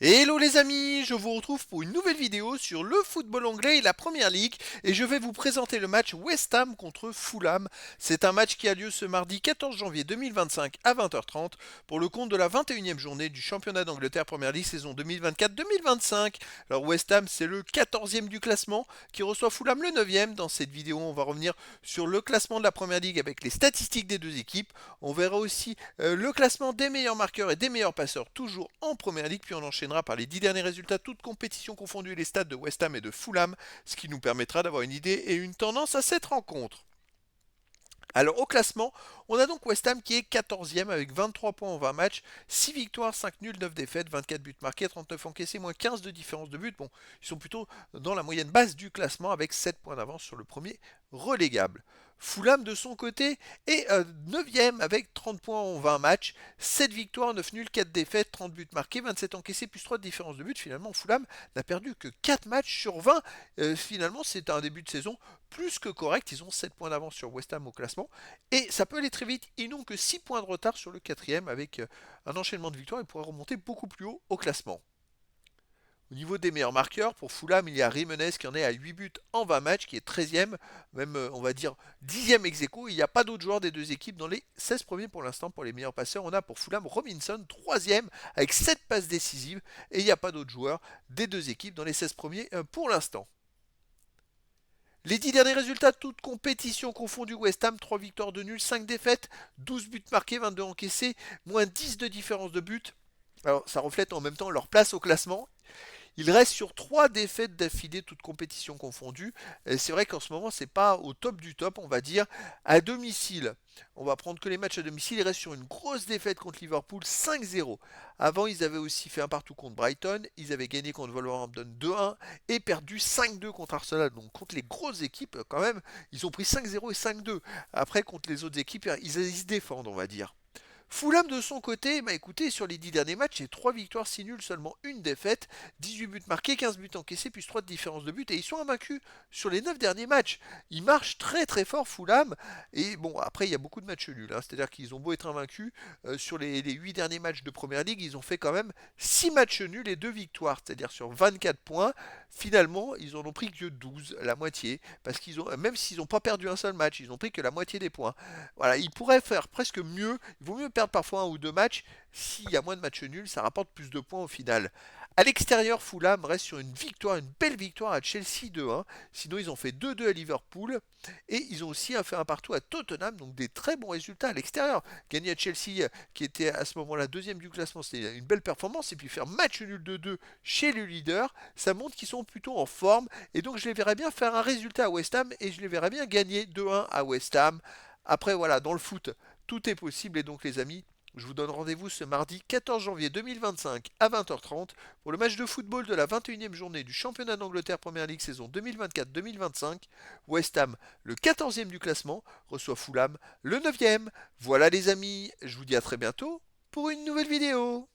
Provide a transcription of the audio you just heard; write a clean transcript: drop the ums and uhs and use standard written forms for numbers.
Hello les amis, je vous retrouve pour une nouvelle vidéo sur le football anglais et la Première Ligue et je vais vous présenter le match West Ham contre Fulham. C'est un match qui a lieu ce mardi 14 janvier 2025 à 20h30 pour le compte de la 21e journée du championnat d'Angleterre Première Ligue saison 2024-2025. Alors West Ham c'est le 14e du classement qui reçoit Fulham le 9e. Dans cette vidéo on va revenir sur le classement de la Première Ligue avec les statistiques des deux équipes. On verra aussi le classement des meilleurs marqueurs et des meilleurs passeurs toujours en Première Ligue puis on enchaînera par les 10 derniers résultats, toutes compétitions confondues, les stats de West Ham et de Fulham, ce qui nous permettra d'avoir une idée et une tendance à cette rencontre. Alors au classement, on a donc West Ham qui est 14e avec 23 points en 20 matchs, 6 victoires, 5 nuls, 9 défaites, 24 buts marqués, 39 encaissés, moins 15 de différence de but. Bon, ils sont plutôt dans la moyenne basse du classement avec 7 points d'avance sur le premier relégable. Fulham de son côté est 9e avec 30 points en 20 matchs, 7 victoires, 9 nuls, 4 défaites, 30 buts marqués, 27 encaissés, plus 3 de différence de but. Finalement, Fulham n'a perdu que 4 matchs sur 20. Finalement, c'est un début de saison plus que correct. Ils ont 7 points d'avance sur West Ham au classement. Et ça peut aller très vite. Ils n'ont que 6 points de retard sur le quatrième avec un enchaînement de victoires. Ils pourraient remonter beaucoup plus haut au classement. Au niveau des meilleurs marqueurs, pour Fulham, il y a Jimenez qui en est à 8 buts en 20 matchs, qui est 13e, même on va dire 10e ex aequo. Il n'y a pas d'autres joueurs des deux équipes dans les 16 premiers pour l'instant pour les meilleurs passeurs. On a pour Fulham Robinson, 3e, avec 7 passes décisives. Et il n'y a pas d'autres joueurs des deux équipes dans les 16 premiers pour l'instant. Les 10 derniers résultats, toutes compétitions confondues, West Ham, 3 victoires de nul, 5 défaites, 12 buts marqués, 22 encaissés, moins 10 de différence de but. Alors ça reflète en même temps leur place au classement. Il reste sur 3 défaites d'affilée, toutes compétitions confondues. C'est vrai qu'en ce moment, c'est pas au top du top, on va dire. À domicile, on va prendre que les matchs à domicile. Il reste sur une grosse défaite contre Liverpool, 5-0. Avant, ils avaient aussi fait un partout contre Brighton. Ils avaient gagné contre Wolverhampton 2-1 et perdu 5-2 contre Arsenal. Donc contre les grosses équipes, quand même, ils ont pris 5-0 et 5-2. Après, contre les autres équipes, ils se défendent, on va dire. Fulham de son côté, bah écoutez, sur les 10 derniers matchs, c'est 3 victoires, 6 nuls, seulement une défaite, 18 buts marqués, 15 buts encaissés, plus 3 de différence de but, et ils sont invaincus sur les 9 derniers matchs. Ils marchent très très fort Fulham, et bon, après il y a beaucoup de matchs nuls, hein, c'est-à-dire qu'ils ont beau être invaincus, sur les 8 derniers matchs de Première Ligue, ils ont fait quand même 6 matchs nuls et 2 victoires, c'est-à-dire sur 24 points, finalement ils en ont pris que 12, la moitié, parce qu'ils ont, même s'ils n'ont pas perdu un seul match, ils ont pris que la moitié des points. Voilà, ils pourraient faire presque mieux, il vaut mieux perdre parfois un ou deux matchs. S'il y a moins de matchs nuls, ça rapporte plus de points au final. À l'extérieur, Fulham reste sur une victoire, une belle victoire à Chelsea 2-1. Sinon, ils ont fait 2-2 à Liverpool. Et ils ont aussi fait un partout à Tottenham. Donc des très bons résultats à l'extérieur. Gagner à Chelsea, qui était à ce moment-là deuxième du classement, c'était une belle performance. Et puis faire match nul 2-2 chez le leader, ça montre qu'ils sont plutôt en forme. Et donc je les verrais bien faire un résultat à West Ham. Et je les verrais bien gagner 2-1 à West Ham. Après, voilà, dans le foot, tout est possible. Et donc les amis, je vous donne rendez-vous ce mardi 14 janvier 2025 à 20h30 pour le match de football de la 21e journée du championnat d'Angleterre Première Ligue saison 2024-2025. West Ham, le 14e du classement, reçoit Fulham, le 9e. Voilà les amis, je vous dis à très bientôt pour une nouvelle vidéo.